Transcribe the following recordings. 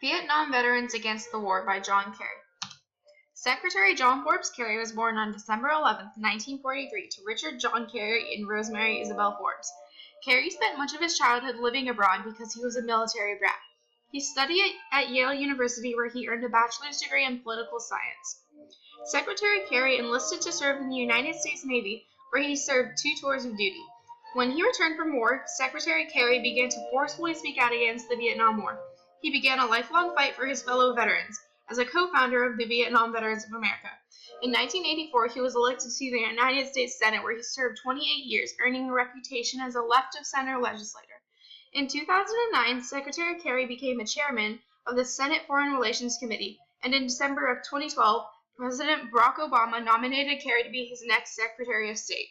Vietnam Veterans Against the War by John Kerry. Secretary John Forbes Kerry was born on December 11, 1943, to Richard John Kerry and Rosemary Isabel Forbes. Kerry spent much of his childhood living abroad because he was a military brat. He studied at Yale University, where he earned a bachelor's degree in political science. Secretary Kerry enlisted to serve in the United States Navy, where he served 2 tours of duty. When he returned from war, Secretary Kerry began to forcefully speak out against the Vietnam War. He began a lifelong fight for his fellow veterans, as a co-founder of the Vietnam Veterans of America. In 1984, he was elected to the United States Senate, where he served 28 years, earning a reputation as a left-of-center legislator. In 2009, Secretary Kerry became a chairman of the Senate Foreign Relations Committee, and in December of 2012, President Barack Obama nominated Kerry to be his next Secretary of State.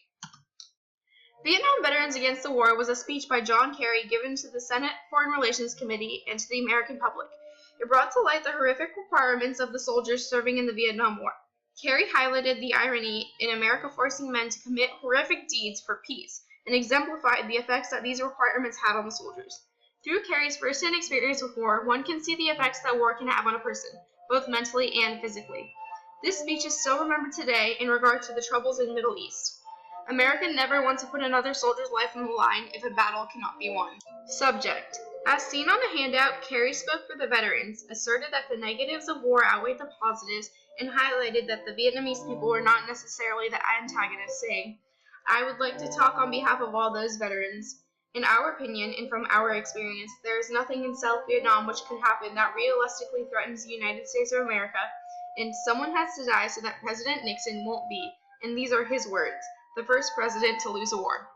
Vietnam Veterans Against the War was a speech by John Kerry given to the Senate Foreign Relations Committee and to the American public. It brought to light the horrific requirements of the soldiers serving in the Vietnam War. Kerry highlighted the irony in America forcing men to commit horrific deeds for peace, and exemplified the effects that these requirements had on the soldiers. Through Kerry's first-hand experience with war, one can see the effects that war can have on a person, both mentally and physically. This speech is still remembered today in regard to the troubles in the Middle East. America never wants to put another soldier's life on the line if a battle cannot be won. Subject. As seen on the handout, Kerry spoke for the veterans, asserted that the negatives of war outweighed the positives, and highlighted that the Vietnamese people were not necessarily the antagonists, saying, "I would like to talk on behalf of all those veterans. In our opinion, and from our experience, there is nothing in South Vietnam which could happen that realistically threatens the United States of America, and someone has to die so that President Nixon won't be, and these are his words, the first president to lose a war."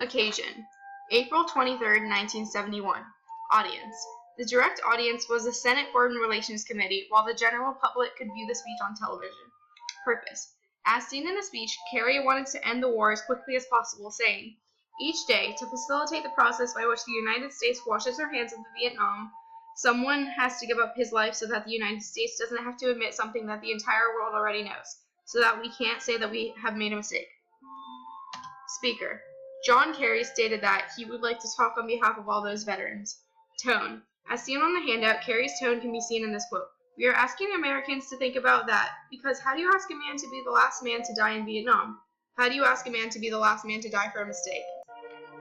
Occasion. April 23, 1971. Audience. The direct audience was the Senate Foreign Relations Committee, while the general public could view the speech on television. Purpose. As seen in the speech, Kerry wanted to end the war as quickly as possible, saying, "Each day, to facilitate the process by which the United States washes her hands of the Vietnam, someone has to give up his life so that the United States doesn't have to admit something that the entire world already knows, so that we can't say that we have made a mistake." Speaker. John Kerry stated that he would like to talk on behalf of all those veterans. Tone. As seen on the handout, Kerry's tone can be seen in this quote. "We are asking Americans to think about that, because how do you ask a man to be the last man to die in Vietnam? How do you ask a man to be the last man to die for a mistake?"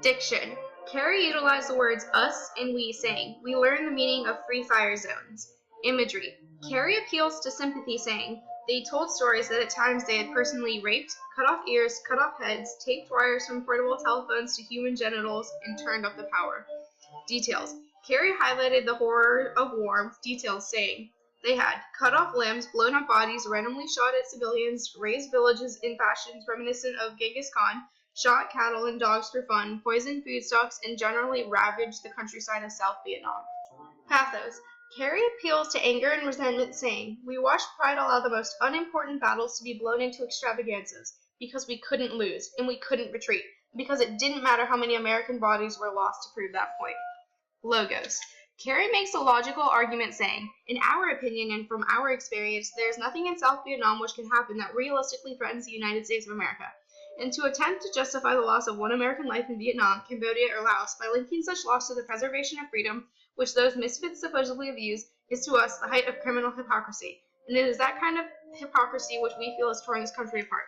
Diction. Kerry utilized the words us and we, saying, "We learn the meaning of free fire zones." Imagery. Kerry appeals to sympathy, saying, "They told stories that at times they had personally raped, cut off ears, cut off heads, taped wires from portable telephones to human genitals, and turned up the power." Details. Kerry highlighted the horror of war with details, saying, "They had cut off limbs, blown up bodies, randomly shot at civilians, razed villages in fashions reminiscent of Genghis Khan, shot cattle and dogs for fun, poisoned food stocks, and generally ravaged the countryside of South Vietnam." Pathos. Kerry appeals to anger and resentment, saying, "We watched pride allow the most unimportant battles to be blown into extravaganzas, because we couldn't lose, and we couldn't retreat, because it didn't matter how many American bodies were lost to prove that point." Logos. Kerry makes a logical argument, saying, "In our opinion and from our experience, there is nothing in South Vietnam which can happen that realistically threatens the United States of America. And to attempt to justify the loss of one American life in Vietnam, Cambodia, or Laos by linking such loss to the preservation of freedom, which those misfits supposedly abuse, is to us the height of criminal hypocrisy. And it is that kind of hypocrisy which we feel is tearing this country apart."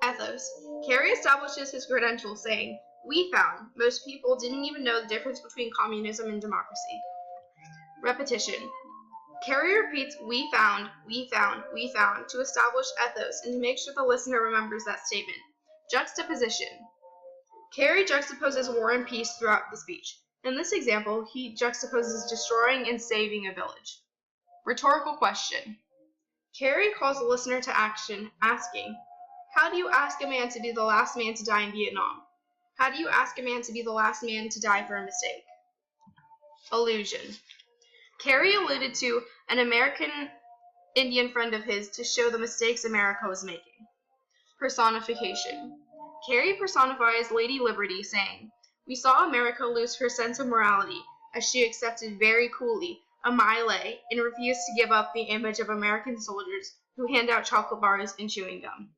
Ethos. Kerry establishes his credentials, saying, "We found most people didn't even know the difference between communism and democracy." Repetition. Kerry repeats we found, to establish ethos and to make sure the listener remembers that statement. Juxtaposition. Kerry juxtaposes war and peace throughout the speech. In this example, he juxtaposes destroying and saving a village. Rhetorical question. Kerry calls the listener to action, asking, "How do you ask a man to be the last man to die in Vietnam? How do you ask a man to be the last man to die for a mistake?" Allusion. Kerry alluded to an American Indian friend of his to show the mistakes America was making. Personification. Kerry personifies Lady Liberty, saying, "We saw America lose her sense of morality as she accepted very coolly a My Lai and refused to give up the image of American soldiers who hand out chocolate bars and chewing gum."